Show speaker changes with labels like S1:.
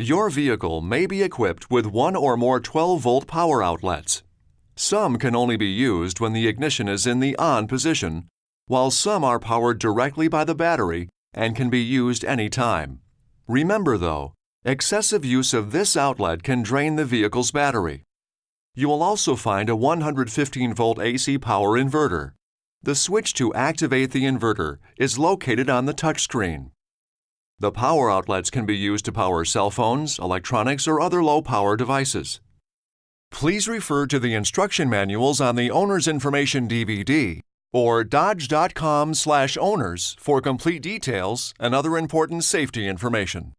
S1: Your vehicle may be equipped with one or more 12-volt power outlets. Some can only be used when the ignition is in the on position, while some are powered directly by the battery and can be used any time. Remember though, excessive use of this outlet can drain the vehicle's battery. You will also find a 115-volt AC power inverter. The switch to activate the inverter is located on the touchscreen. The power outlets can be used to power cell phones, electronics, or other low-power devices. Please refer to the instruction manuals on the Owner's Information DVD or dodge.com/owners for complete details and other important safety information.